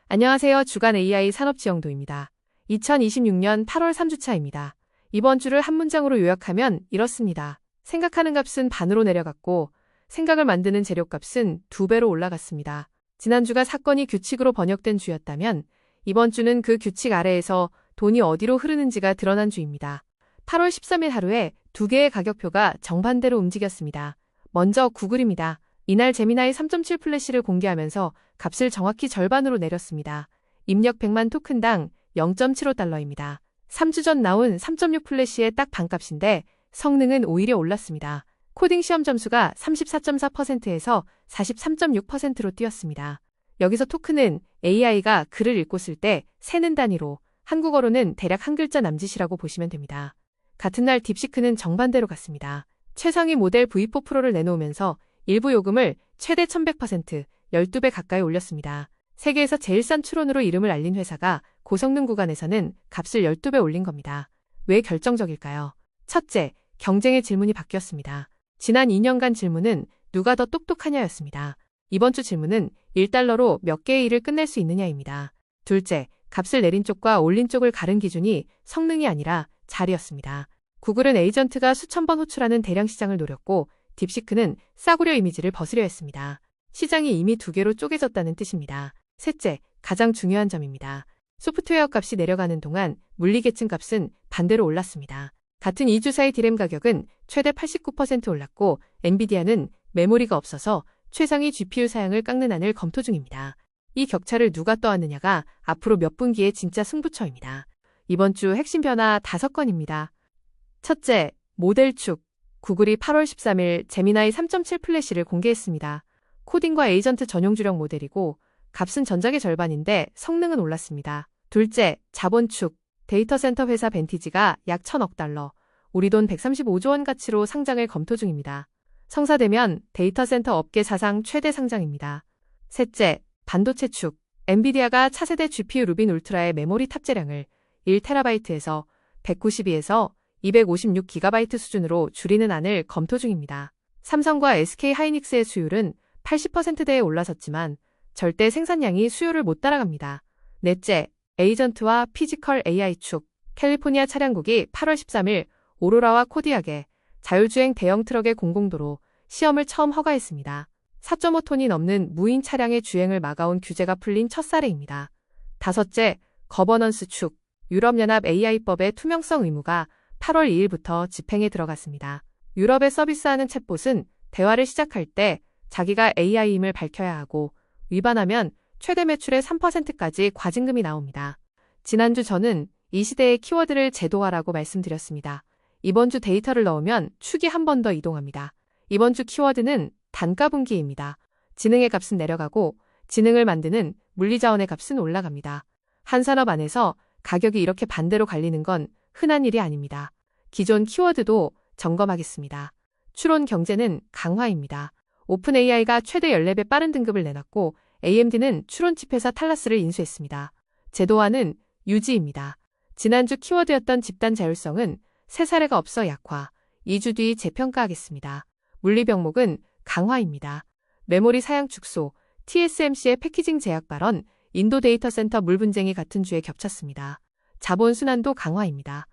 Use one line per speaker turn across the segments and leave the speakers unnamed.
안녕하세요. 주간 AI 산업지형도입니다. 2026년 8월 3주차입니다. 이번 주를 한 문장으로 요약하면 이렇습니다. 생각하는 값은 반으로 내려갔고 생각을 만드는 재료값은 2배로 올라갔습니다. 지난주가 사건이 규칙으로 번역된 주였다면 이번 주는 그 규칙 아래에서 돈이 어디로 흐르는지가 드러난 주입니다. 8월 13일 하루에 2개의 가격표가 정반대로 움직였습니다. 먼저 구글입니다. 이날 제미나이 3.7 플래시를 공개하면서 값을 정확히 절반으로 내렸습니다. 입력 100만 토큰당 0.75달러입니다. 3주 전 나온 3.6 플래시의 딱 반값인데 성능은 오히려 올랐습니다. 코딩 시험 점수가 34.4%에서 43.6%로 뛰었습니다. 여기서 토큰은 AI가 글을 읽고 쓸 때 세는 단위로, 한국어로는 대략 한 글자 남짓이라고 보시면 됩니다. 같은 날 딥시크는 정반대로 갔습니다. 최상위 모델 V4 프로를 내놓으면서 일부 요금을 최대 1100%, 12배 가까이 올렸습니다. 세계에서 제일 싼 추론으로 이름을 알린 회사가 고성능 구간에서는 값을 12배 올린 겁니다. 왜 결정적일까요? 첫째, 경쟁의 질문이 바뀌었습니다. 지난 2년간 질문은 누가 더 똑똑하냐였습니다. 이번 주 질문은 1달러로 몇 개의 일을 끝낼 수 있느냐입니다. 둘째, 값을 내린 쪽과 올린 쪽을 가른 기준이 성능이 아니라 자리였습니다. 구글은 에이전트가 수천 번 호출하는 대량 시장을 노렸고 딥시크는 싸구려 이미지를 벗으려 했습니다. 시장이 이미 2개로 쪼개졌다는 뜻입니다. 셋째, 가장 중요한 점입니다. 소프트웨어 값이 내려가는 동안 물리계층 값은 반대로 올랐습니다. 같은 2주 사이 디램 가격은 최대 89% 올랐고 엔비디아는 메모리가 없어서 최상위 GPU 사양을 깎는 안을 검토 중입니다. 이 격차를 누가 떠안느냐가 앞으로 몇 분기의 진짜 승부처입니다. 이번 주 핵심 변화 5건입니다. 첫째, 모델 축. 구글이 8월 13일 제미나이 3.7 플래시를 공개했습니다. 코딩과 에이전트 전용 주력 모델이고 값은 전작의 절반인데 성능은 올랐습니다. 둘째, 자본 축. 데이터 센터 회사 벤티지가 약 1000억 달러, 우리 돈 135조 원 가치로 상장을 검토 중입니다. 성사되면 데이터 센터 업계 사상 최대 상장입니다. 셋째, 반도체 축. 엔비디아가 차세대 GPU 루빈 울트라의 메모리 탑재량을 1TB에서 192에서 256GB 수준으로 줄이는 안을 검토 중입니다. 삼성과 SK 하이닉스의 수율은 80%대에 올라섰지만 절대 생산량이 수요를 못 따라갑니다. 넷째, 에이전트와 피지컬 AI 축. 캘리포니아 차량국이 8월 13일 오로라와 코디악의 자율주행 대형 트럭의 공공도로 시험을 처음 허가했습니다. 4.5톤이 넘는 무인 차량의 주행을 막아온 규제가 풀린 첫 사례입니다. 다섯째, 거버넌스 축. 유럽연합 AI법의 투명성 의무가 8월 2일부터 집행에 들어갔습니다. 유럽에 서비스하는 챗봇은 대화를 시작할 때 자기가 AI임을 밝혀야 하고 위반하면 최대 매출의 3%까지 과징금이 나옵니다. 지난주 저는 이 시대의 키워드를 제도화라고 말씀드렸습니다. 이번 주 데이터를 넣으면 축이 한 번 더 이동합니다. 이번 주 키워드는 단가 분기입니다. 지능의 값은 내려가고 지능을 만드는 물리자원의 값은 올라갑니다. 한 산업 안에서 가격이 이렇게 반대로 갈리는 건 흔한 일이 아닙니다. 기존 키워드도 점검하겠습니다. 추론 경제는 강화입니다. 오픈 AI가 최대 14배 빠른 등급을 내놨고 AMD는 추론칩 회사 탈라스를 인수했습니다. 제도화는 유지입니다. 지난주 키워드였던 집단 자율성은 새 사례가 없어 약화, 2주 뒤 재평가하겠습니다. 물리 병목은 강화입니다. 메모리 사양 축소, TSMC의 패키징 제약 발언, 인도 데이터 센터 물 분쟁이 같은 주에 겹쳤습니다. 자본 순환도 강화입니다.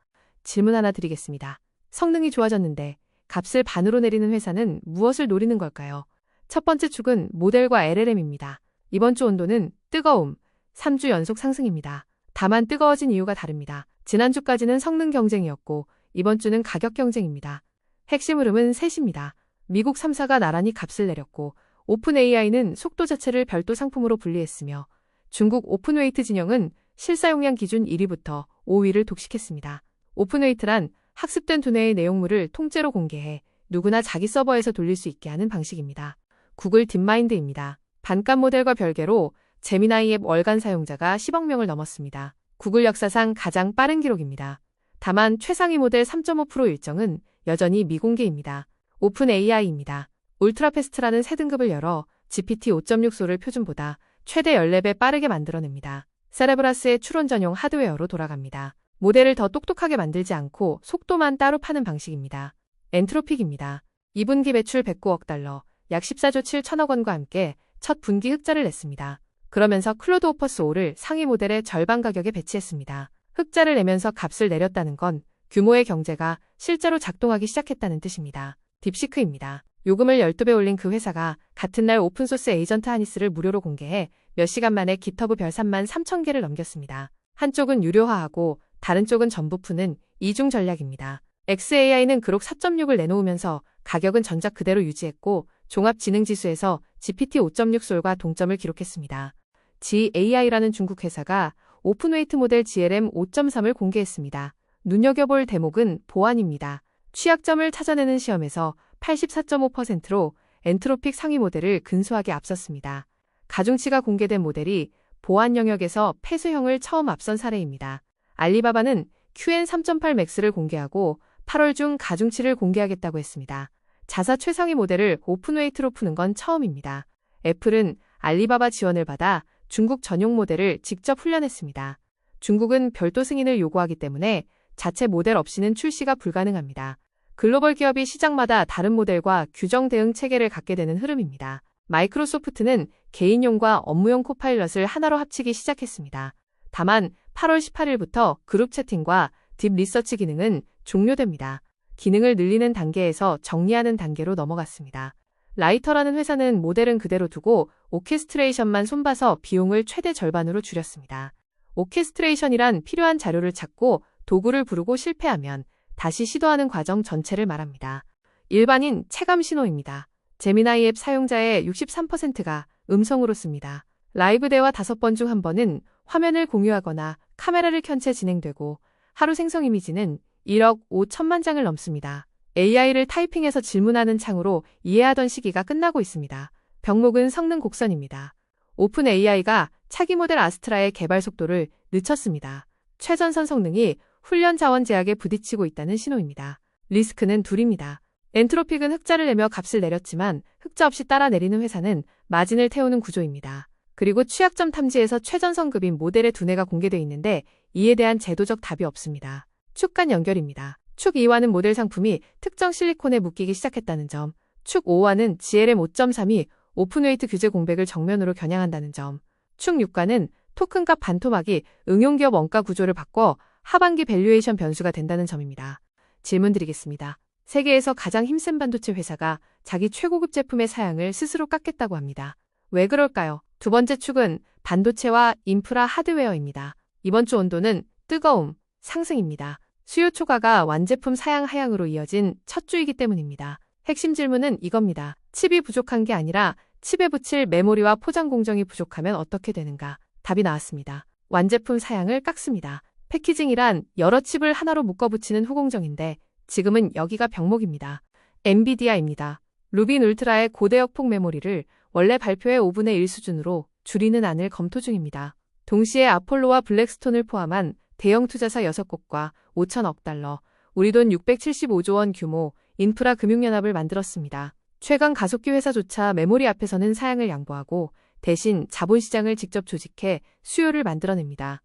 질문 하나 드리겠습니다. 성능이 좋아졌는데 값을 반으로 내리는 회사는 무엇을 노리는 걸까요? 첫 번째 축은 모델과 LLM입니다. 이번 주 온도는 뜨거움, 3주 연속 상승입니다. 다만 뜨거워진 이유가 다릅니다. 지난주까지는 성능 경쟁이었고 이번 주는 가격 경쟁입니다. 핵심 흐름은 셋입니다. 미국 3사가 나란히 값을 내렸고 오픈 AI는 속도 자체를 별도 상품으로 분리했으며 중국 오픈웨이트 진영은 실사용량 기준 1위부터 5위를 독식했습니다. 오픈웨이트란 학습된 두뇌의 내용물을 통째로 공개해 누구나 자기 서버에서 돌릴 수 있게 하는 방식입니다. 구글 딥마인드입니다. 반값 모델과 별개로 제미나이 앱 월간 사용자가 10억 명을 넘었습니다. 구글 역사상 가장 빠른 기록입니다. 다만 최상위 모델 3.5% 일정은 여전히 미공개입니다. 오픈 AI입니다. 울트라 패스트라는 새 등급을 열어 GPT 5.6소를 표준보다 최대 14배 빠르게 만들어냅니다. 세레브라스의 추론 전용 하드웨어로 돌아갑니다. 모델을 더 똑똑하게 만들지 않고 속도만 따로 파는 방식입니다. 엔트로픽입니다. 2분기 매출 109억 달러, 약 14조 7천억 원과 함께 첫 분기 흑자를 냈습니다. 그러면서 클로드 오퍼스 5를 상위 모델의 절반 가격에 배치했습니다. 흑자를 내면서 값을 내렸다는 건 규모의 경제가 실제로 작동하기 시작했다는 뜻입니다. 딥시크입니다. 요금을 12배 올린 그 회사가 같은 날 오픈소스 에이전트 하니스를 무료로 공개해 몇 시간 만에 깃허브 별 3만 3천 개를 넘겼습니다. 한쪽은 유료화하고 다른 쪽은 전부 푸는 이중 전략입니다. xAI는 그록 4.6을 내놓으면서 가격은 전작 그대로 유지했고 종합지능지수에서 GPT 5.6솔과 동점을 기록했습니다. GAI라는 중국 회사가 오픈웨이트 모델 GLM 5.3을 공개했습니다. 눈여겨볼 대목은 보안입니다. 취약점을 찾아내는 시험에서 84.5%로 엔트로픽 상위 모델을 근소하게 앞섰습니다. 가중치가 공개된 모델이 보안 영역에서 폐쇄형을 처음 앞선 사례입니다. 알리바바는 QN3.8 맥스를 공개하고 8월 중 가중치를 공개하겠다고 했습니다. 자사 최상위 모델을 오픈웨이트로 푸는 건 처음입니다. 애플은 알리바바 지원을 받아 중국 전용 모델을 직접 훈련했습니다. 중국은 별도 승인을 요구하기 때문에 자체 모델 없이는 출시가 불가능합니다. 글로벌 기업이 시장마다 다른 모델과 규정 대응 체계를 갖게 되는 흐름입니다. 마이크로소프트는 개인용과 업무용 코파일럿을 하나로 합치기 시작했습니다. 다만 8월 18일부터 그룹 채팅과 딥 리서치 기능은 종료됩니다. 기능을 늘리는 단계에서 정리하는 단계로 넘어갔습니다. 라이터라는 회사는 모델은 그대로 두고 오케스트레이션만 손봐서 비용을 최대 절반으로 줄였습니다. 오케스트레이션이란 필요한 자료를 찾고 도구를 부르고 실패하면 다시 시도하는 과정 전체를 말합니다. 일반인 체감 신호입니다. 제미나이 앱 사용자의 63%가 음성으로 씁니다. 라이브 대화 5번 중 1번은 화면을 공유하거나 카메라를 켠 채 진행되고 하루 생성 이미지는 1억 5천만 장을 넘습니다. AI를 타이핑해서 질문하는 창으로 이해하던 시기가 끝나고 있습니다. 병목은 성능 곡선입니다. 오픈 AI가 차기 모델 아스트라의 개발 속도를 늦췄습니다. 최전선 성능이 훈련 자원 제약에 부딪히고 있다는 신호입니다. 리스크는 둘입니다. 엔트로픽은 흑자를 내며 값을 내렸지만 흑자 없이 따라 내리는 회사는 마진을 태우는 구조입니다. 그리고 취약점 탐지에서 최전선급인 모델의 두뇌가 공개돼 있는데 이에 대한 제도적 답이 없습니다. 축 간 연결입니다. 축 2와는 모델 상품이 특정 실리콘에 묶이기 시작했다는 점, 축 5와는 GLM 5.3이 오픈웨이트 규제 공백을 정면으로 겨냥한다는 점, 축 6과는 토큰값 반토막이 응용기업 원가 구조를 바꿔 하반기 밸류에이션 변수가 된다는 점입니다. 질문 드리겠습니다. 세계에서 가장 힘센 반도체 회사가 자기 최고급 제품의 사양을 스스로 깎겠다고 합니다. 왜 그럴까요? 두 번째 축은 반도체와 인프라 하드웨어입니다. 이번 주 온도는 뜨거움, 상승입니다. 수요 초과가 완제품 사양 하향으로 이어진 첫 주이기 때문입니다. 핵심 질문은 이겁니다. 칩이 부족한 게 아니라 칩에 붙일 메모리와 포장 공정이 부족하면 어떻게 되는가? 답이 나왔습니다. 완제품 사양을 깎습니다. 패키징이란 여러 칩을 하나로 묶어붙이는 후공정인데 지금은 여기가 병목입니다. 엔비디아입니다. 루빈 울트라의 고대역폭 메모리를 원래 발표의 5분의 1 수준으로 줄이는 안을 검토 중입니다. 동시에 아폴로와 블랙스톤을 포함한 대형 투자사 6곳과 5천억 달러, 우리 돈 675조 원 규모 인프라 금융연합을 만들었습니다. 최강 가속기 회사조차 메모리 앞에서는 사양을 양보하고 대신 자본시장을 직접 조직해 수요를 만들어냅니다.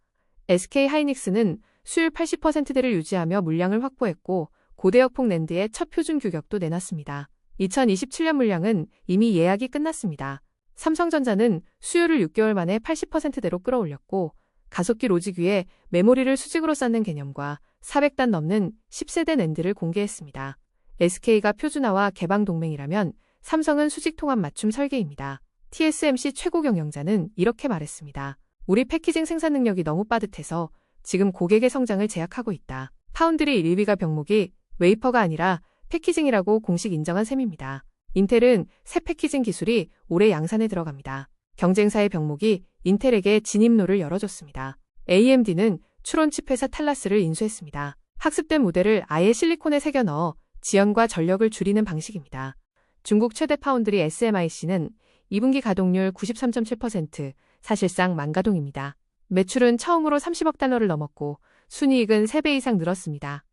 SK하이닉스는 수율 80%대를 유지하며 물량을 확보했고 고대역폭 낸드의 첫 표준 규격도 내놨습니다. 2027년 물량은 이미 예약이 끝났습니다. 삼성전자는 수요를 6개월 만에 80%대로 끌어올렸고 가속기 로직 위에 메모리를 수직으로 쌓는 개념과 400단 넘는 10세대 낸드를 공개했습니다. SK가 표준화와 개방 동맹이라면 삼성은 수직 통합 맞춤 설계입니다. TSMC 최고 경영자는 이렇게 말했습니다. 우리 패키징 생산 능력이 너무 빠듯해서 지금 고객의 성장을 제약하고 있다. 파운드리 1위가 병목이 웨이퍼가 아니라 패키징이라고 공식 인정한 셈입니다. 인텔은 새 패키징 기술이 올해 양산에 들어갑니다. 경쟁사의 병목이 인텔에게 진입로를 열어줬습니다. AMD는 추론칩 회사 탈라스를 인수했습니다. 학습된 모델을 아예 실리콘에 새겨 넣어 지연과 전력을 줄이는 방식입니다. 중국 최대 파운드리 SMIC는 2분기 가동률 93.7%, 사실상 만가동입니다. 매출은 처음으로 30억 달러를 넘었고 순이익은 3배 이상 늘었습니다.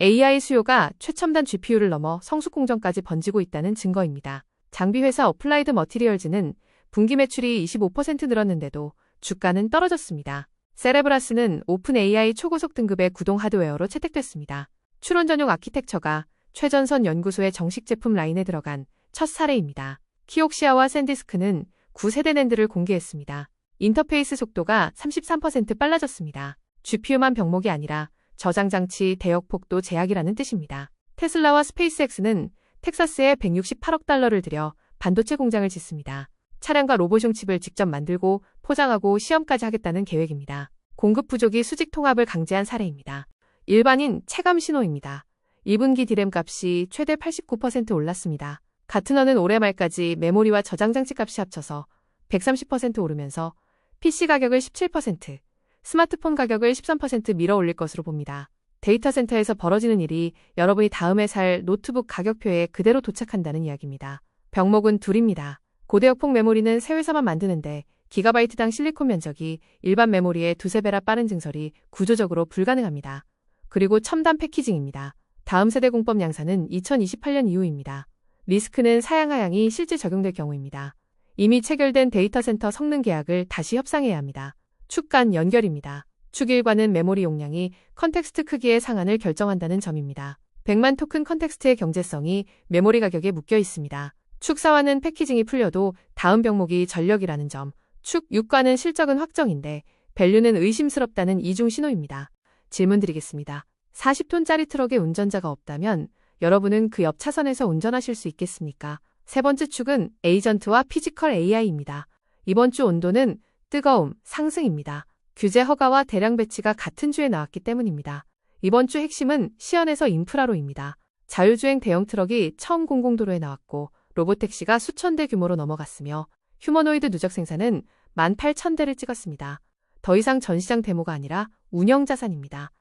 AI 수요가 최첨단 GPU를 넘어 성숙 공정까지 번지고 있다는 증거입니다. 장비회사 어플라이드 머티리얼즈는 분기 매출이 25% 늘었는데도 주가는 떨어졌습니다. 세레브라스는 오픈 AI 초고속 등급의 구동 하드웨어로 채택됐습니다. 추론 전용 아키텍처가 최전선 연구소의 정식 제품 라인에 들어간 첫 사례입니다. 키옥시아와 샌디스크는 9세대 낸드를 공개했습니다. 인터페이스 속도가 33% 빨라졌습니다. GPU만 병목이 아니라 저장장치 대역폭도 제약이라는 뜻입니다. 테슬라와 스페이스X는 텍사스에 168억 달러를 들여 반도체 공장을 짓습니다. 차량과 로봇용 칩을 직접 만들고 포장하고 시험까지 하겠다는 계획입니다. 공급 부족이 수직 통합을 강제한 사례입니다. 일반인 체감 신호입니다. 2분기 디램 값이 최대 89% 올랐습니다. 가트너는 올해 말까지 메모리와 저장장치 값이 합쳐서 130% 오르면서 PC 가격을 17%, 스마트폰 가격을 13% 밀어 올릴 것으로 봅니다. 데이터 센터에서 벌어지는 일이 여러분이 다음에 살 노트북 가격표에 그대로 도착한다는 이야기입니다. 병목은 둘입니다. 고대역폭 메모리는 새 회사만 만드는데 기가바이트당 실리콘 면적이 일반 메모리의 두세 배라 빠른 증설이 구조적으로 불가능합니다. 그리고 첨단 패키징입니다. 다음 세대 공법 양산은 2028년 이후입니다. 리스크는 사양하향이 실제 적용될 경우입니다. 이미 체결된 데이터 센터 성능 계약을 다시 협상해야 합니다. 축 간 연결입니다. 축 1과는 메모리 용량이 컨텍스트 크기의 상한을 결정한다는 점입니다. 100만 토큰 컨텍스트의 경제성이 메모리 가격에 묶여 있습니다. 축 4와는 패키징이 풀려도 다음 병목이 전력이라는 점. 축 6과는 실적은 확정인데 밸류는 의심스럽다는 이중 신호입니다. 질문 드리겠습니다. 40톤짜리 트럭에 운전자가 없다면 여러분은 그 옆 차선에서 운전하실 수 있겠습니까? 세 번째 축은 에이전트와 피지컬 AI입니다. 이번 주 온도는 뜨거움, 상승입니다. 규제 허가와 대량 배치가 같은 주에 나왔기 때문입니다. 이번 주 핵심은 시연에서 인프라로입니다. 자율주행 대형 트럭이 처음 공공도로에 나왔고 로보택시가 수천 대 규모로 넘어갔으며 휴머노이드 누적 생산은 18,000대를 찍었습니다. 더 이상 전시장 데모가 아니라 운영 자산입니다.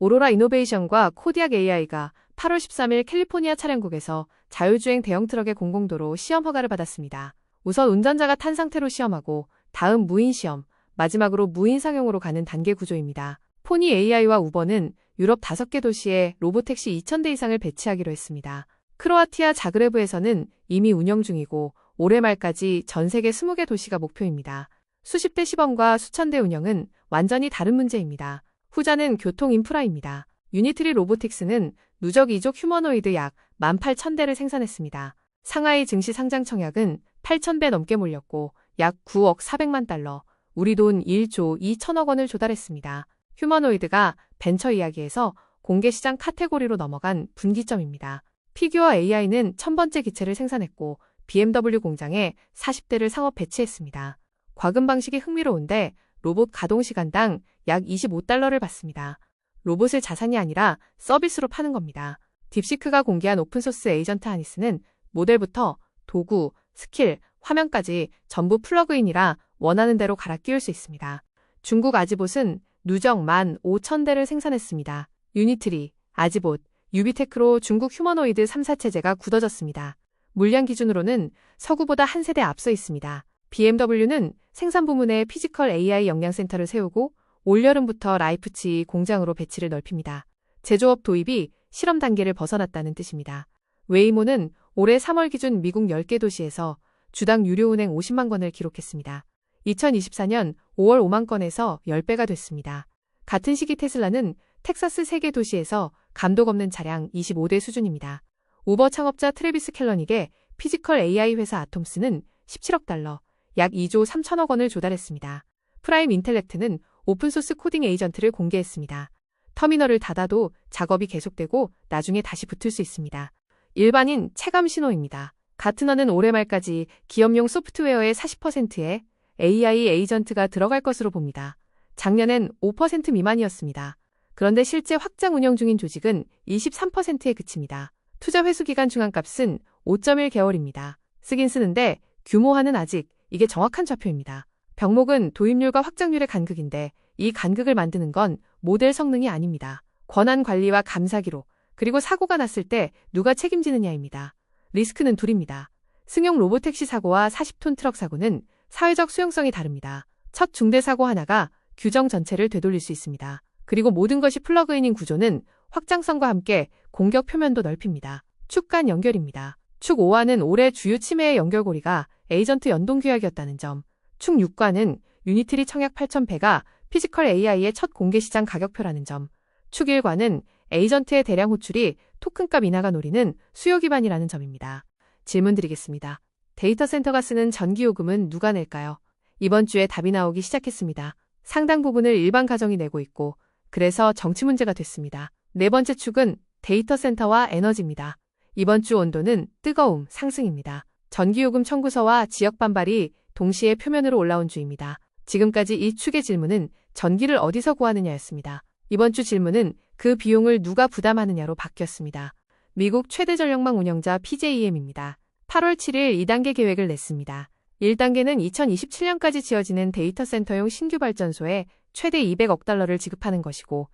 오로라 이노베이션과 코디악 AI가 8월 13일 캘리포니아 차량국에서 자율주행 대형 트럭의 공공도로 시험 허가를 받았습니다. 우선 운전자가 탄 상태로 시험하고 다음 무인 시험, 마지막으로 무인 상용으로 가는 단계 구조입니다. 포니 AI와 우버는 유럽 5개 도시에 로보택시 2,000대 이상을 배치하기로 했습니다. 크로아티아 자그레브에서는 이미 운영 중이고 올해 말까지 전 세계 20개 도시가 목표입니다. 수십 대 시범과 수천 대 운영은 완전히 다른 문제입니다. 후자는 교통 인프라입니다. 유니트리 로보틱스는 누적 이족 휴머노이드 약 18,000대를 생산했습니다. 상하이 증시 상장 청약은 8,000배 넘게 몰렸고 약 9억 400만 달러, 우리 돈 1조 2천억 원을 조달했습니다. 휴머노이드가 벤처 이야기에서 공개시장 카테고리로 넘어간 분기점입니다. 피규어 AI는 1000번째 기체를 생산했고 BMW 공장에 40대를 상업 배치했습니다. 과금 방식이 흥미로운데 로봇 가동 시간당 약 25달러를 받습니다. 로봇을 자산이 아니라 서비스로 파는 겁니다. 딥시크가 공개한 오픈소스 에이전트 아니스는 모델부터 도구, 스킬, 화면까지 전부 플러그인이라 원하는 대로 갈아 끼울 수 있습니다. 중국 아지봇은 누적 15,000대를 생산했습니다. 유니트리, 아지봇, 유비테크로 중국 휴머노이드 3사 체제가 굳어졌습니다. 물량 기준으로는 서구보다 한 세대 앞서 있습니다. BMW는 생산 부문에 피지컬 AI 역량센터를 세우고 올여름부터 라이프치히 공장으로 배치를 넓힙니다. 제조업 도입이 실험 단계를 벗어났다는 뜻입니다. 웨이모는 올해 3월 기준 미국 10개 도시에서 주당 유료 운행 50만 건을 기록했습니다. 2024년 5월 5만 건에서 10배가 됐습니다. 같은 시기 테슬라는 텍사스 3개 도시에서 감독 없는 차량 25대 수준입니다. 우버 창업자 트래비스 켈러닉의 피지컬 AI 회사 아톰스는 17억 달러, 약 2조 3천억 원을 조달했습니다. 프라임 인텔렉트는 오픈소스 코딩 에이전트를 공개했습니다. 터미널을 닫아도 작업이 계속되고 나중에 다시 붙을 수 있습니다. 일반인 체감 신호입니다. 가트너는 올해 말까지 기업용 소프트웨어의 40%에 AI 에이전트가 들어갈 것으로 봅니다. 작년엔 5% 미만이었습니다. 그런데 실제 확장 운영 중인 조직은 23%에 그칩니다. 투자 회수 기간 중앙값은 5.1개월입니다. 쓰긴 쓰는데 규모화는 아직 이게 정확한 좌표입니다. 병목은 도입률과 확장률의 간극인데 이 간극을 만드는 건 모델 성능이 아닙니다. 권한 관리와 감사 기록, 그리고 사고가 났을 때 누가 책임지느냐입니다. 리스크는 둘입니다. 승용 로보택시 사고와 40톤 트럭 사고는 사회적 수용성이 다릅니다. 첫 중대 사고 하나가 규정 전체를 되돌릴 수 있습니다. 그리고 모든 것이 플러그인인 구조는 확장성과 함께 공격 표면도 넓힙니다. 축 간 연결입니다. 축 5과는 올해 주요 침해의 연결고리가 에이전트 연동 규약이었다는 점, 축 6과는 유니트리 청약 8,000배가 피지컬 AI의 첫 공개시장 가격표라는 점, 축 1과는 에이전트의 대량 호출이 토큰값 인하가 노리는 수요 기반이라는 점입니다. 질문 드리겠습니다. 데이터 센터가 쓰는 전기요금은 누가 낼까요? 이번 주에 답이 나오기 시작했습니다. 상당 부분을 일반 가정이 내고 있고 그래서 정치 문제가 됐습니다. 네 번째 축은 데이터 센터와 에너지입니다. 이번 주 온도는 뜨거움, 상승입니다. 전기요금 청구서와 지역 반발이 동시에 표면으로 올라온 주입니다. 지금까지 이 축의 질문은 전기를 어디서 구하느냐였습니다. 이번 주 질문은 그 비용을 누가 부담하느냐로 바뀌었습니다. 미국 최대 전력망 운영자 PJM입니다. 8월 7일 2단계 계획을 냈습니다. 1단계는 2027년까지 지어지는 데이터 센터용 신규 발전소에 최대 200억 달러를 지급하는 것이고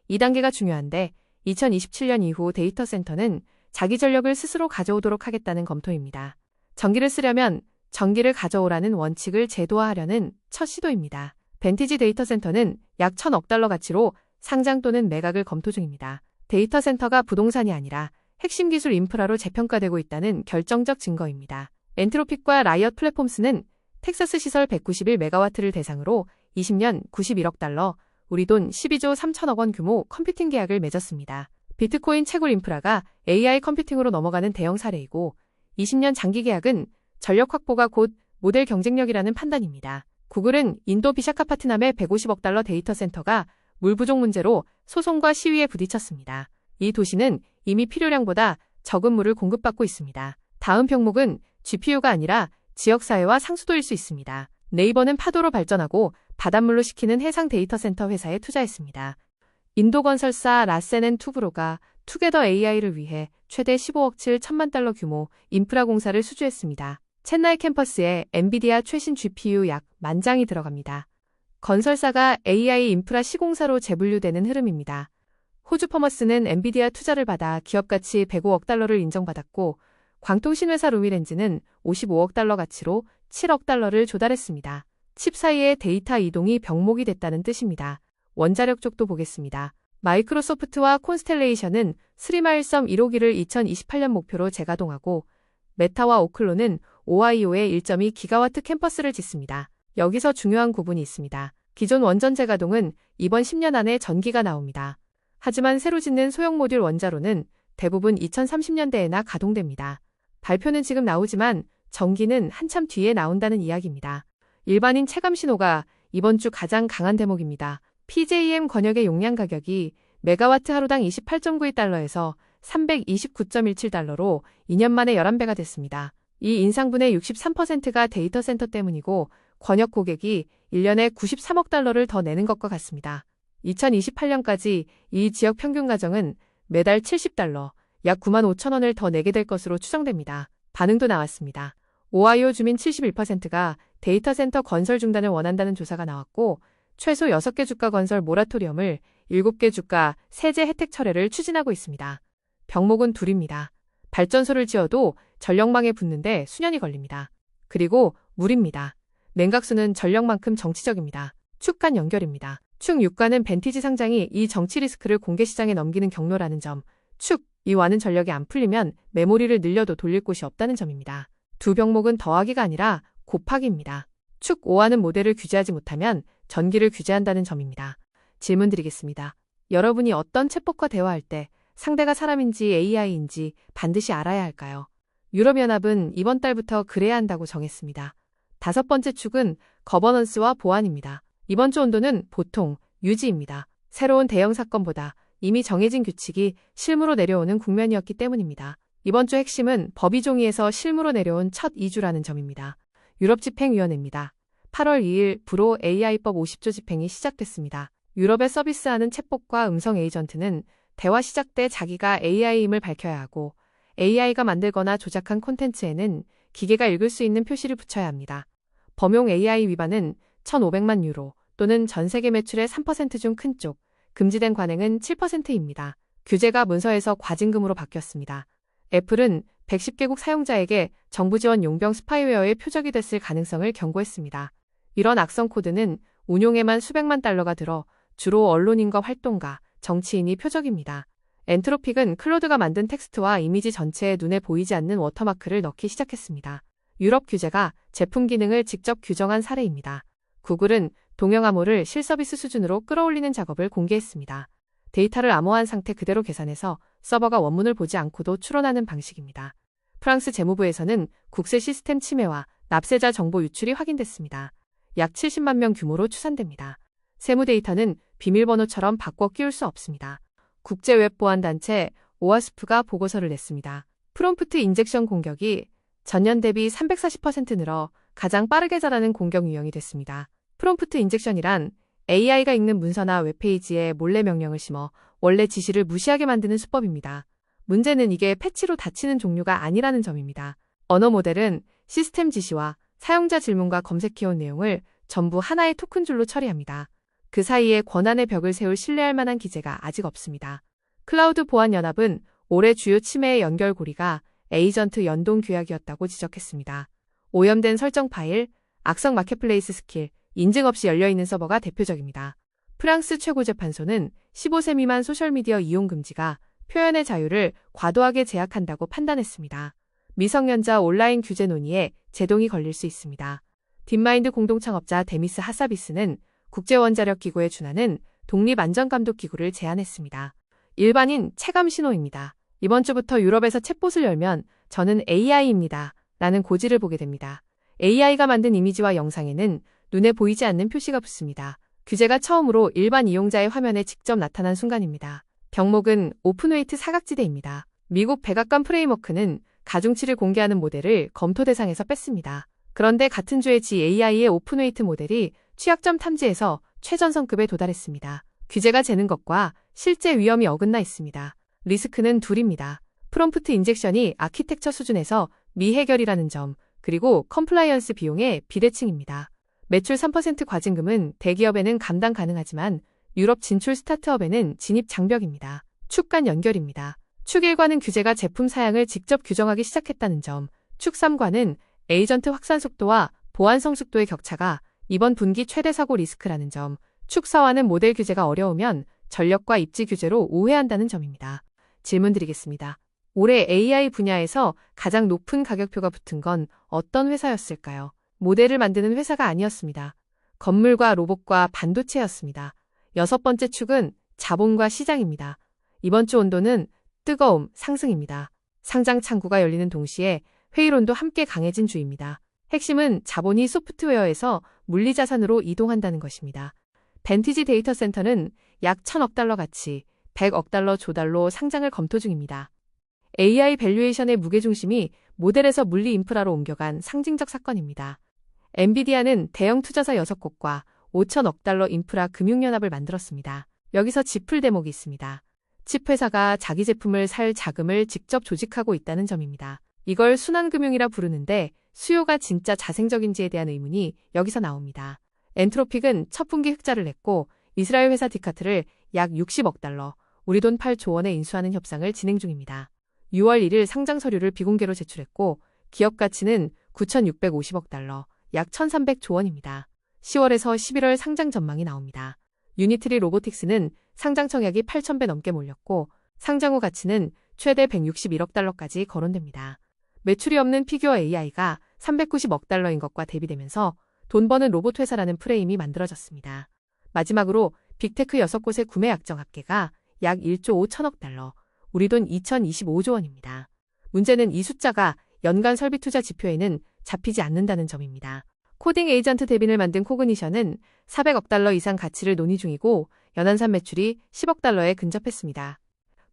2단계가 중요한데 2027년 이후 데이터 센터는 자기 전력을 스스로 가져오도록 하겠다는 검토입니다. 전기를 쓰려면 전기를 가져오라는 원칙을 제도화하려는 첫 시도입니다. 벤티지 데이터 센터는 약 1,000억 달러 가치로 상장 또는 매각을 검토 중입니다. 데이터 센터가 부동산이 아니라 핵심 기술 인프라로 재평가되고 있다는 결정적 증거입니다. 엔트로픽과 라이엇 플랫폼스는 텍사스 시설 191메가와트를 대상으로 20년 91억 달러, 우리 돈 12조 3천억 원 규모 컴퓨팅 계약을 맺었습니다. 비트코인 채굴 인프라가 AI 컴퓨팅으로 넘어가는 대형 사례이고 20년 장기 계약은 전력 확보가 곧 모델 경쟁력이라는 판단입니다. 구글은 인도 비샤카파트남의 150억 달러 데이터 센터가 물 부족 문제로 소송과 시위에 부딪혔습니다. 이 도시는 이미 필요량보다 적은 물을 공급받고 있습니다. 다음 병목은 GPU가 아니라 지역사회와 상수도일 수 있습니다. 네이버는 파도로 발전하고 바닷물로 식히는 해상 데이터 센터 회사에 투자했습니다. 인도 건설사 라센앤투브로가 투게더 AI를 위해 최대 15억 7천만 달러 규모 인프라 공사를 수주했습니다. 첸나이 캠퍼스에 엔비디아 최신 GPU 약 10,000장이 들어갑니다. 건설사가 AI 인프라 시공사로 재분류되는 흐름입니다. 호주 퍼머스는 엔비디아 투자를 받아 기업가치 105억 달러를 인정받았고 광통신회사 루미렌즈는 55억 달러 가치로 7억 달러를 조달했습니다. 칩 사이의 데이터 이동이 병목이 됐다는 뜻입니다. 원자력 쪽도 보겠습니다. 마이크로소프트와 콘스텔레이션은 스리마일섬 1호기를 2028년 목표로 재가동하고 메타와 오클로는 오하이오에 1.2 기가와트 캠퍼스를 짓습니다. 여기서 중요한 구분이 있습니다. 기존 원전 재가동은 이번 10년 안에 전기가 나옵니다. 하지만 새로 짓는 소형 모듈 원자로는 대부분 2030년대에나 가동됩니다. 발표는 지금 나오지만 전기는 한참 뒤에 나온다는 이야기입니다. 일반인 체감 신호가 이번 주 가장 강한 대목입니다. PJM 권역의 용량 가격이 메가와트 하루당 28.91달러에서 329.17달러로 2년 만에 11배가 됐습니다. 이 인상분의 63%가 데이터 센터 때문이고 권역 고객이 1년에 93억 달러를 더 내는 것과 같습니다. 2028년까지 이 지역 평균 가정은 매달 70달러, 약 95,000원을 더 내게 될 것으로 추정됩니다. 반응도 나왔습니다. 오하이오 주민 71%가 데이터 센터 건설 중단을 원한다는 조사가 나왔고 최소 6개 주가 건설 모라토리엄을 7개 주가 세제 혜택 철회를 추진하고 있습니다. 병목은 둘입니다. 발전소를 지어도 전력망에 붙는데 수년이 걸립니다. 그리고 물입니다. 냉각수는 전력만큼 정치적입니다. 축 간 연결입니다. 축 6가는 벤티지 상장이 이 정치 리스크를 공개시장에 넘기는 경로라는 점, 축 2와는 전력이 안 풀리면 메모리를 늘려도 돌릴 곳이 없다는 점입니다. 두 병목은 더하기가 아니라 곱하기입니다. 축 5와는 모델을 규제하지 못하면 전기를 규제한다는 점입니다. 질문 드리겠습니다. 여러분이 어떤 챗봇과 대화할 때 상대가 사람인지 AI인지 반드시 알아야 할까요? 유럽연합은 이번 달부터 그래야 한다고 정했습니다. 다섯 번째 축은 거버넌스와 보안입니다. 이번 주 온도는 보통 유지입니다. 새로운 대형 사건보다 이미 정해진 규칙이 실무로 내려오는 국면이었기 때문입니다. 이번 주 핵심은 법의종이에서 실무로 내려온 첫 이주라는 점입니다. 유럽집행위원회입니다. 8월 2일 불호 AI법 50조 집행이 시작됐습니다. 유럽에 서비스하는 챗봇과 음성 에이전트는 대화 시작 때 자기가 AI임을 밝혀야 하고 AI가 만들거나 조작한 콘텐츠에는 기계가 읽을 수 있는 표시를 붙여야 합니다. 범용 AI 위반은 1,500만 유로 또는 전 세계 매출의 3% 중 큰 쪽, 금지된 관행은 7%입니다. 규제가 문서에서 과징금으로 바뀌었습니다. 애플은 110개국 사용자에게 정부 지원 용병 스파이웨어의 표적이 됐을 가능성을 경고했습니다. 이런 악성 코드는 운용에만 수백만 달러가 들어 주로 언론인과 활동가, 정치인이 표적입니다. 엔트로픽은 클로드가 만든 텍스트와 이미지 전체에 눈에 보이지 않는 워터마크를 넣기 시작했습니다. 유럽 규제가 제품 기능을 직접 규정한 사례입니다. 구글은 동형 암호를 실서비스 수준으로 끌어올리는 작업을 공개했습니다. 데이터를 암호화한 상태 그대로 계산해서 서버가 원문을 보지 않고도 추론하는 방식입니다. 프랑스 재무부에서는 국세 시스템 침해와 납세자 정보 유출이 확인됐습니다. 약 70만 명 규모로 추산됩니다. 세무 데이터는 비밀번호처럼 바꿔 끼울 수 없습니다. 국제웹보안단체 오아스프가 보고서를 냈습니다. 프롬프트 인젝션 공격이 전년 대비 340% 늘어 가장 빠르게 자라는 공격 유형이 됐습니다. 프롬프트 인젝션이란 AI가 읽는 문서나 웹페이지에 몰래 명령을 심어 원래 지시를 무시하게 만드는 수법입니다. 문제는 이게 패치로 닫히는 종류가 아니라는 점입니다. 언어 모델은 시스템 지시와 사용자 질문과 검색 키워드 내용을 전부 하나의 토큰 줄로 처리합니다. 그 사이에 권한의 벽을 세울 신뢰할 만한 기재가 아직 없습니다. 클라우드 보안 연합은 올해 주요 침해의 연결 고리가 에이전트 연동 규약이었다고 지적했습니다. 오염된 설정 파일, 악성 마켓플레이스 스킬, 인증 없이 열려있는 서버가 대표적입니다. 프랑스 최고재판소는 15세 미만 소셜미디어 이용 금지가 표현의 자유를 과도하게 제약한다고 판단했습니다. 미성년자 온라인 규제 논의에 제동이 걸릴 수 있습니다. 딥마인드 공동창업자 데미스 하사비스는 국제원자력기구에 준하는 독립안전감독기구를 제안했습니다. 일반인 체감 신호입니다. 이번 주부터 유럽에서 챗봇을 열면 저는 AI입니다. 라는 고지를 보게 됩니다. AI가 만든 이미지와 영상에는 눈에 보이지 않는 표시가 붙습니다. 규제가 처음으로 일반 이용자의 화면에 직접 나타난 순간입니다. 병목은 오픈웨이트 사각지대입니다. 미국 백악관 프레임워크는 가중치를 공개하는 모델을 검토 대상에서 뺐습니다. 그런데 같은 주에 GAI의 오픈웨이트 모델이 취약점 탐지에서 최전선급에 도달했습니다. 규제가 재는 것과 실제 위험이 어긋나 있습니다. 리스크는 둘입니다. 프롬프트 인젝션이 아키텍처 수준에서 미해결이라는 점, 그리고 컴플라이언스 비용의 비대칭입니다. 매출 3% 과징금은 대기업에는 감당 가능하지만 유럽 진출 스타트업에는 진입 장벽입니다. 축 간 연결입니다. 축 1과는 규제가 제품 사양을 직접 규정하기 시작했다는 점, 축 3과는 에이전트 확산 속도와 보안 성숙도의 격차가 이번 분기 최대 사고 리스크라는 점, 축 4와는 모델 규제가 어려우면 전력과 입지 규제로 우회한다는 점입니다. 질문 드리겠습니다. 올해 AI 분야에서 가장 높은 가격표가 붙은 건 어떤 회사였을까요? 모델을 만드는 회사가 아니었습니다. 건물과 로봇과 반도체였습니다. 6번째 축은 자본과 시장입니다. 이번 주 온도는 뜨거움, 상승입니다. 상장 창구가 열리는 동시에 회의론도 함께 강해진 주입니다. 핵심은 자본이 소프트웨어에서 물리자산으로 이동한다는 것입니다. 벤티지 데이터 센터는 약 1,000억 달러 가치, 100억 달러 조달로 상장을 검토 중입니다. AI 밸류에이션의 무게중심이 모델에서 물리 인프라로 옮겨간 상징적 사건입니다. 엔비디아는 대형 투자사 6곳과 5,000억 달러 인프라 금융연합을 만들었습니다. 여기서 짚을 대목이 있습니다. 칩 회사가 자기 제품을 살 자금을 직접 조직하고 있다는 점입니다. 이걸 순환금융이라 부르는데 수요가 진짜 자생적인지에 대한 의문이 여기서 나옵니다. 엔트로픽은 첫 분기 흑자를 냈고 이스라엘 회사 디카트를 약 60억 달러, 우리 돈 8조 원에 인수하는 협상을 진행 중입니다. 6월 1일 상장 서류를 비공개로 제출했고 기업 가치는 9,650억 달러, 약 1,300조 원입니다. 10월에서 11월 상장 전망이 나옵니다. 유니트리 로보틱스는 상장 청약이 8,000배 넘게 몰렸고 상장 후 가치는 최대 161억 달러까지 거론됩니다. 매출이 없는 피규어 AI가 390억 달러인 것과 대비되면서 돈 버는 로봇 회사라는 프레임이 만들어졌습니다. 마지막으로 빅테크 6곳의 구매 약정 합계가 약 1조 5천억 달러, 우리 돈 2,025조 원입니다. 문제는 이 숫자가 연간 설비 투자 지표에는 잡히지 않는다는 점입니다. 코딩 에이전트 대빈을 만든 코그니션은 400억 달러 이상 가치를 논의 중이고 연한산 매출이 10억 달러에 근접했습니다.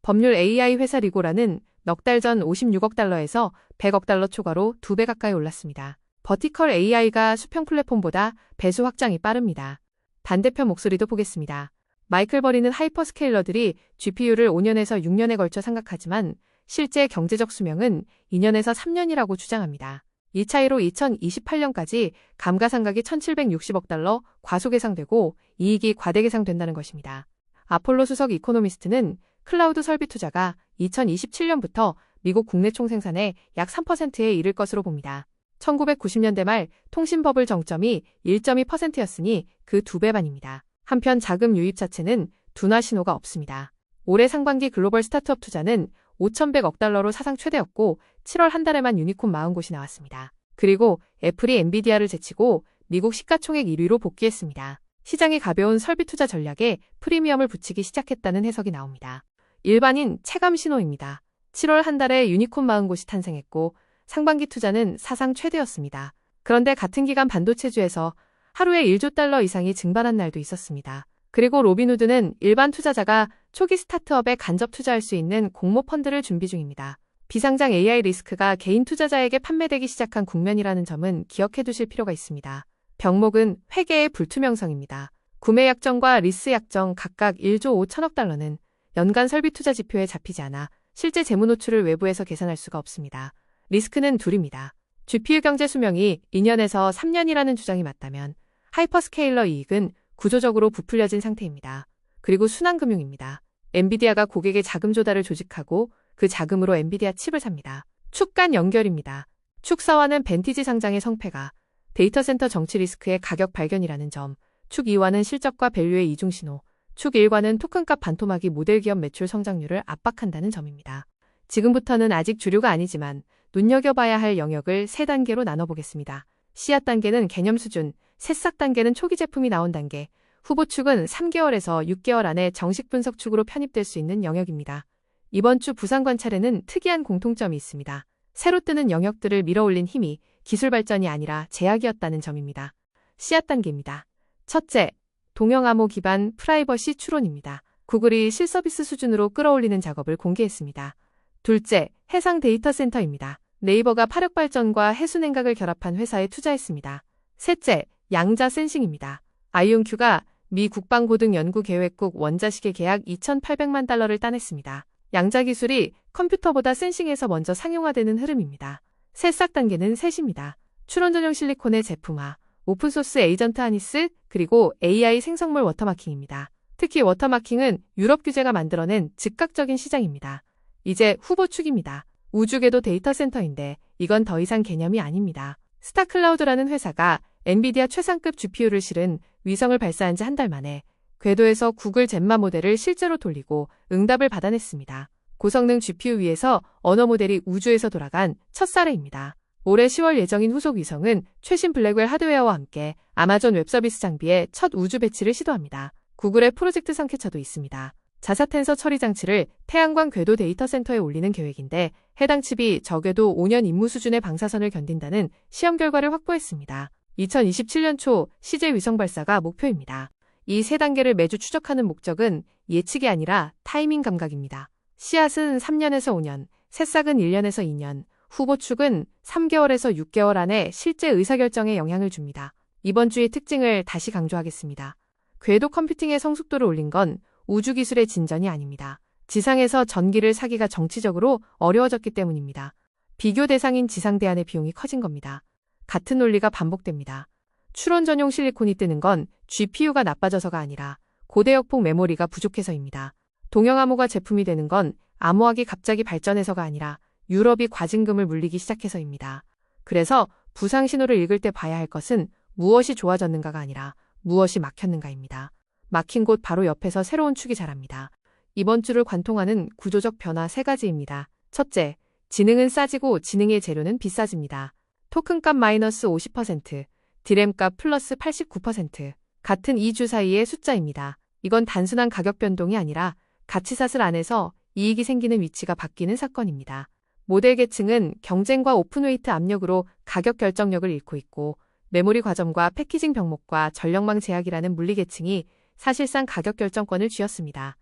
법률 AI 회사 리고라는 넉 달 전 56억 달러에서 100억 달러 초과로 2배 가까이 올랐습니다. 버티컬 AI가 수평 플랫폼보다 배수 확장이 빠릅니다. 반대편 목소리도 보겠습니다. 마이클 버리는 하이퍼스케일러들이 GPU를 5년에서 6년에 걸쳐 생각하지만 실제 경제적 수명은 2년에서 3년이라고 주장합니다. 이 차이로 2028년까지 감가상각이 1,760억 달러 과속 예상되고 이익이 과대 계상된다는 것입니다. 아폴로 수석 이코노미스트는 클라우드 설비 투자가 2027년부터 미국 국내 총생산의 약 3%에 이를 것으로 봅니다. 1990년대 말 통신버블 정점이 1.2%였으니 그 2배 반입니다. 한편 자금 유입 자체는 둔화 신호가 없습니다. 올해 상반기 글로벌 스타트업 투자는 5,100억 달러로 사상 최대였고 7월 한 달에만 유니콘 40곳이 나왔습니다. 그리고 애플이 엔비디아를 제치고 미국 시가총액 1위로 복귀했습니다. 시장이 가벼운 설비 투자 전략에 프리미엄을 붙이기 시작했다는 해석이 나옵니다. 일반인 체감 신호입니다. 7월 한 달에 유니콘 40곳이 탄생했고 상반기 투자는 사상 최대였습니다. 그런데 같은 기간 반도체주에서 하루에 1조 달러 이상이 증발한 날도 있었습니다. 그리고 로빈후드는 일반 투자자가 초기 스타트업에 간접 투자할 수 있는 공모 펀드를 준비 중입니다. 비상장 AI 리스크가 개인 투자자에게 판매되기 시작한 국면이라는 점은 기억해 두실 필요가 있습니다. 병목은 회계의 불투명성입니다. 구매 약정과 리스 약정 각각 1조 5천억 달러는 연간 설비 투자 지표에 잡히지 않아 실제 재무 노출을 외부에서 계산할 수가 없습니다. 리스크는 둘입니다. GPU 경제 수명이 2년에서 3년이라는 주장이 맞다면 하이퍼스케일러 이익은 구조적으로 부풀려진 상태입니다. 그리고 순환금융입니다. 엔비디아가 고객의 자금 조달을 조직하고 그 자금으로 엔비디아 칩을 삽니다. 축 간 연결입니다. 축4와는 벤티지 상장의 성패가 데이터 센터 정치 리스크의 가격 발견이라는 점, 축2와는 실적과 밸류의 이중신호, 축1과는 토큰값 반토막이 모델 기업 매출 성장률을 압박한다는 점입니다. 지금부터는 아직 주류가 아니지만 눈여겨봐야 할 영역을 3단계로 나눠보겠습니다. 씨앗 단계는 개념 수준, 새싹 단계는 초기 제품이 나온 단계, 후보 축은 3개월에서 6개월 안에 정식 분석 축으로 편입될 수 있는 영역입니다. 이번 주 부상 관찰에는 특이한 공통점이 있습니다. 새로 뜨는 영역들을 밀어올린 힘이 기술 발전이 아니라 제약이었다는 점입니다. 씨앗 단계입니다. 첫째, 동영암호 기반 프라이버시 추론입니다. 구글이 실서비스 수준으로 끌어올리는 작업을 공개했습니다. 둘째, 해상 데이터 센터입니다. 네이버가 파력 발전과 해수 냉각을 결합한 회사에 투자했습니다. 셋째, 양자 센싱입니다. 아이온큐가 미 국방고등연구계획국 원자시계 계약 2,800만 달러를 따냈습니다. 양자 기술이 컴퓨터보다 센싱에서 먼저 상용화되는 흐름입니다. 새싹 단계는 셋입니다. 추론 전용 실리콘의 제품화, 오픈소스 에이전트 하니스, 그리고 AI 생성물 워터마킹입니다. 특히 워터마킹은 유럽 규제가 만들어낸 즉각적인 시장입니다. 이제 후보 축입니다. 우주궤도 데이터 센터인데 이건 더 이상 개념이 아닙니다. 스타클라우드라는 회사가 엔비디아 최상급 GPU를 실은 위성을 발사한 지 한 달 만에 궤도에서 구글 젠마 모델을 실제로 돌리고 응답을 받아냈습니다. 고성능 GPU 위에서 언어 모델이 우주에서 돌아간 첫 사례입니다. 올해 10월 예정인 후속 위성은 최신 블랙웰 하드웨어와 함께 아마존 웹서비스 장비에 첫 우주 배치를 시도합니다. 구글의 프로젝트 선캐쳐도 있습니다. 자사 텐서 처리 장치를 태양광 궤도 데이터 센터에 올리는 계획인데 해당 칩이 저궤도 5년 임무 수준의 방사선을 견딘다는 시험 결과를 확보했습니다. 2027년 초 CJ 위성 발사가 목표입니다. 이 세 단계를 매주 추적하는 목적은 예측이 아니라 타이밍 감각입니다. 씨앗은 3년에서 5년, 새싹은 1년에서 2년, 후보 축은 3개월에서 6개월 안에 실제 의사결정에 영향을 줍니다. 이번 주의 특징을 다시 강조하겠습니다. 궤도 컴퓨팅의 성숙도를 올린 건 우주기술의 진전이 아닙니다. 지상에서 전기를 사기가 정치적으로 어려워졌기 때문입니다. 비교 대상인 지상대안의 비용이 커진 겁니다. 같은 논리가 반복됩니다. 추론 전용 실리콘이 뜨는 건 GPU가 나빠져서가 아니라 고대역폭 메모리가 부족해서입니다. 동영암호가 제품이 되는 건 암호학이 갑자기 발전해서가 아니라 유럽이 과징금을 물리기 시작해서입니다. 그래서 부상 신호를 읽을 때 봐야 할 것은 무엇이 좋아졌는가가 아니라 무엇이 막혔는가입니다. 막힌 곳 바로 옆에서 새로운 축이 자랍니다. 이번 주를 관통하는 구조적 변화 3가지입니다. 첫째, 지능은 싸지고 지능의 재료는 비싸집니다. 토큰값 마이너스 50%, 디램값 플러스 89%. 같은 2주 사이의 숫자입니다. 이건 단순한 가격 변동이 아니라 가치사슬 안에서 이익이 생기는 위치가 바뀌는 사건입니다. 모델 계층은 경쟁과 오픈웨이트 압력으로 가격 결정력을 잃고 있고 메모리 과점과 패키징 병목과 전력망 제약이라는 물리 계층이 사실상 가격 결정권을 쥐었습니다.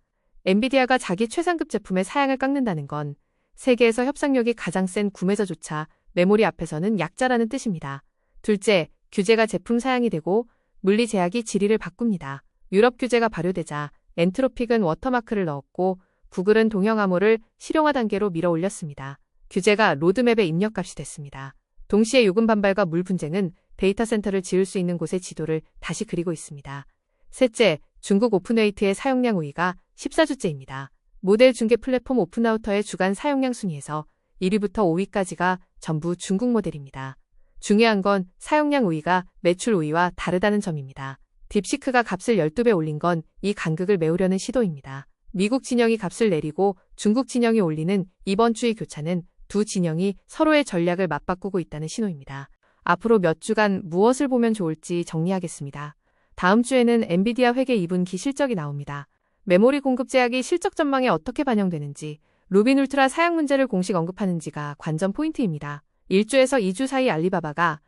엔비디아가 자기 최상급 제품의 사양을 깎는다는 건 세계에서 협상력이 가장 센 구매자조차 메모리 앞에서는 약자라는 뜻입니다. 둘째, 규제가 제품 사양이 되고 물리 제약이 지리를 바꿉니다. 유럽 규제가 발효되자 엔트로픽은 워터마크를 넣었고 구글은 동영암호를 실용화 단계로 밀어 올렸습니다. 규제가 로드맵의 입력값이 됐습니다. 동시에 요금 반발과 물 분쟁은 데이터 센터를 지을 수 있는 곳의 지도를 다시 그리고 있습니다. 셋째, 중국 오픈웨이트의 사용량 우위가 14주째입니다. 모델 중개 플랫폼 오픈아우터의 주간 사용량 순위에서 1위부터 5위까지가 전부 중국 모델입니다. 중요한 건 사용량 우위가 매출 우위와 다르다는 점입니다. 딥시크가 값을 12배 올린 건 이 간극을 메우려는 시도입니다. 미국 진영이 값을 내리고 중국 진영이 올리는 이번 주의 교차는 두 진영이 서로의 전략을 맞바꾸고 있다는 신호입니다. 앞으로 몇 주간 무엇을 보면 좋을지 정리하겠습니다. 다음 주에는 엔비디아 회계 2분기 실적이 나옵니다. 메모리 공급 제약이 실적 전망에 어떻게 반영되는지, 루빈 울트라 사양 문제를 공식 언급하는지가 관전 포인트입니다. 1주에서 2주 사이 알리바바가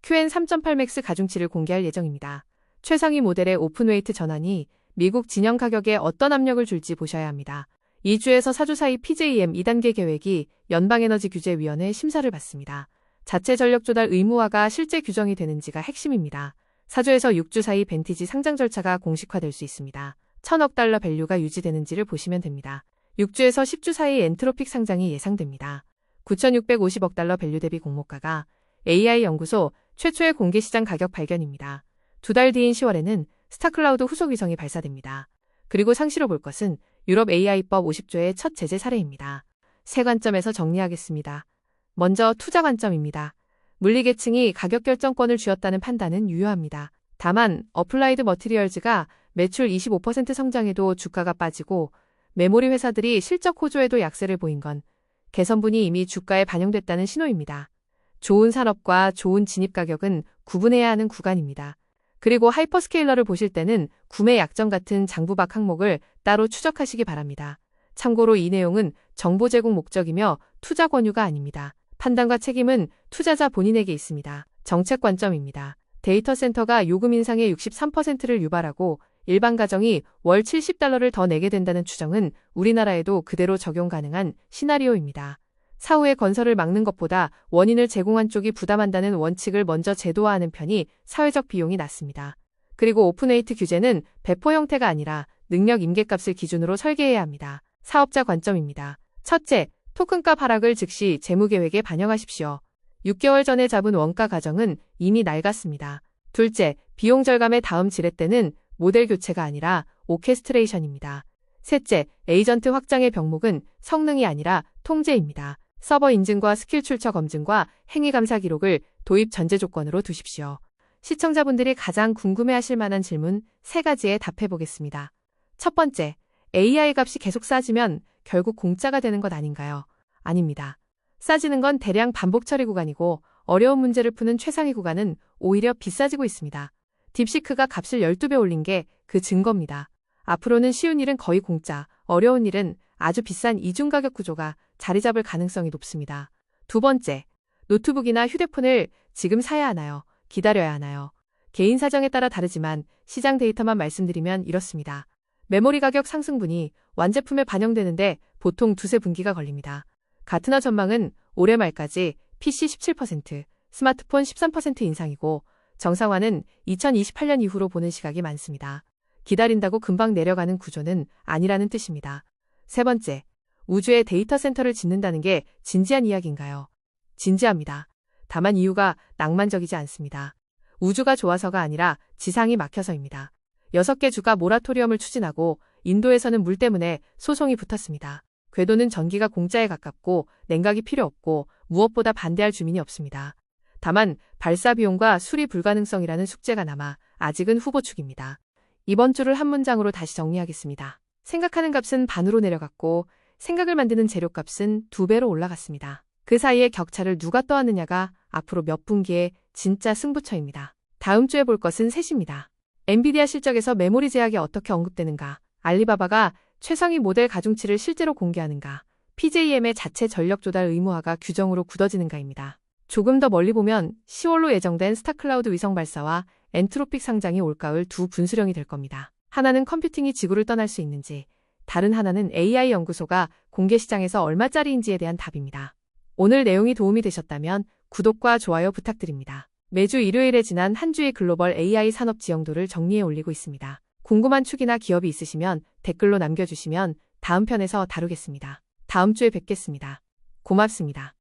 QN3.8 맥스 가중치를 공개할 예정입니다. 최상위 모델의 오픈웨이트 전환이 미국 진영 가격에 어떤 압력을 줄지 보셔야 합니다. 2주에서 4주 사이 PJM 2단계 계획이 연방에너지규제위원회 심사를 받습니다. 자체 전력 조달 의무화가 실제 규정이 되는지가 핵심입니다. 4주에서 6주 사이 벤티지 상장 절차가 공식화될 수 있습니다. 1,000억 달러 밸류가 유지되는지를 보시면 됩니다. 6주에서 10주 사이 엔트로픽 상장이 예상됩니다. 9,650억 달러 밸류 대비 공모가가 AI 연구소 최초의 공개시장 가격 발견입니다. 2달 뒤인 10월에는 스타클라우드 후속 위성이 발사됩니다. 그리고 상시로 볼 것은 유럽 AI법 50조의 첫 제재 사례입니다. 세 관점에서 정리하겠습니다. 먼저 투자 관점입니다. 물리계층이 가격 결정권을 쥐었다는 판단은 유효합니다. 다만 어플라이드 머티리얼즈가 매출 25% 성장해도 주가가 빠지고 메모리 회사들이 실적 호조에도 약세를 보인 건 개선분이 이미 주가에 반영됐다는 신호입니다. 좋은 산업과 좋은 진입 가격은 구분해야 하는 구간입니다. 그리고 하이퍼스케일러를 보실 때는 구매 약정 같은 장부박 항목을 따로 추적하시기 바랍니다. 참고로 이 내용은 정보 제공 목적이며 투자 권유가 아닙니다. 판단과 책임은 투자자 본인에게 있습니다. 정책 관점입니다. 데이터 센터가 요금 인상의 63%를 유발하고 일반 가정이 월 70달러를 더 내게 된다는 추정은 우리나라에도 그대로 적용 가능한 시나리오입니다. 사후에 건설을 막는 것보다 원인을 제공한 쪽이 부담한다는 원칙을 먼저 제도화하는 편이 사회적 비용이 낮습니다. 그리고 오픈웨이트 규제는 배포 형태가 아니라 능력 임계값을 기준으로 설계해야 합니다. 사업자 관점입니다. 첫째, 토큰값 하락을 즉시 재무계획에 반영하십시오. 6개월 전에 잡은 원가 가정은 이미 낡았습니다. 둘째, 비용 절감의 다음 지렛대는 모델 교체가 아니라 오케스트레이션입니다. 셋째, 에이전트 확장의 병목은 성능이 아니라 통제입니다. 서버 인증과 스킬 출처 검증과 행위 감사 기록을 도입 전제 조건으로 두십시오. 시청자분들이 가장 궁금해하실 만한 질문 3가지에 답해 보겠습니다. 첫 번째, AI 값이 계속 싸지면 결국 공짜가 되는 것 아닌가요? 아닙니다. 싸지는 건 대량 반복 처리 구간이고 어려운 문제를 푸는 최상위 구간은 오히려 비싸지고 있습니다. 딥시크가 값을 12배 올린 게 그 증거입니다. 앞으로는 쉬운 일은 거의 공짜, 어려운 일은 아주 비싼 이중 가격 구조가 자리 잡을 가능성이 높습니다. 두 번째, 노트북이나 휴대폰을 지금 사야 하나요? 기다려야 하나요? 개인 사정에 따라 다르지만 시장 데이터만 말씀드리면 이렇습니다. 메모리 가격 상승분이 완제품에 반영되는데 보통 2-3분기가 걸립니다. 가트너 전망은 올해 말까지 PC 17%, 스마트폰 13% 인상이고 정상화는 2028년 이후로 보는 시각이 많습니다. 기다린다고 금방 내려가는 구조는 아니라는 뜻입니다. 세 번째, 우주에 데이터 센터를 짓는다는 게 진지한 이야기인가요? 진지합니다. 다만 이유가 낭만적이지 않습니다. 우주가 좋아서가 아니라 지상이 막혀서입니다. 6개 주가 모라토리엄을 추진하고 인도에서는 물 때문에 소송이 붙었습니다. 궤도는 전기가 공짜에 가깝고 냉각이 필요 없고 무엇보다 반대할 주민이 없습니다. 다만 발사 비용과 수리 불가능성이라는 숙제가 남아 아직은 후보축입니다. 이번 주를 한 문장으로 다시 정리하겠습니다. 생각하는 값은 반으로 내려갔고 생각을 만드는 재료값은 2배로 올라갔습니다. 그 사이의 격차를 누가 떠안느냐가 앞으로 몇 분기의 진짜 승부처입니다. 다음 주에 볼 것은 셋입니다. 엔비디아 실적에서 메모리 제약이 어떻게 언급되는가, 알리바바가 최상위 모델 가중치를 실제로 공개하는가, PJM의 자체 전력 조달 의무화가 규정으로 굳어지는가입니다. 조금 더 멀리 보면 10월로 예정된 스타클라우드 위성 발사와 엔트로픽 상장이 올가을 두 분수령이 될 겁니다. 하나는 컴퓨팅이 지구를 떠날 수 있는지, 다른 하나는 AI 연구소가 공개 시장에서 얼마짜리인지에 대한 답입니다. 오늘 내용이 도움이 되셨다면 구독과 좋아요 부탁드립니다. 매주 일요일에 지난 한 주의 글로벌 AI 산업 지형도를 정리해 올리고 있습니다. 궁금한 축이나 기업이 있으시면 댓글로 남겨주시면 다음 편에서 다루겠습니다. 다음 주에 뵙겠습니다. 고맙습니다.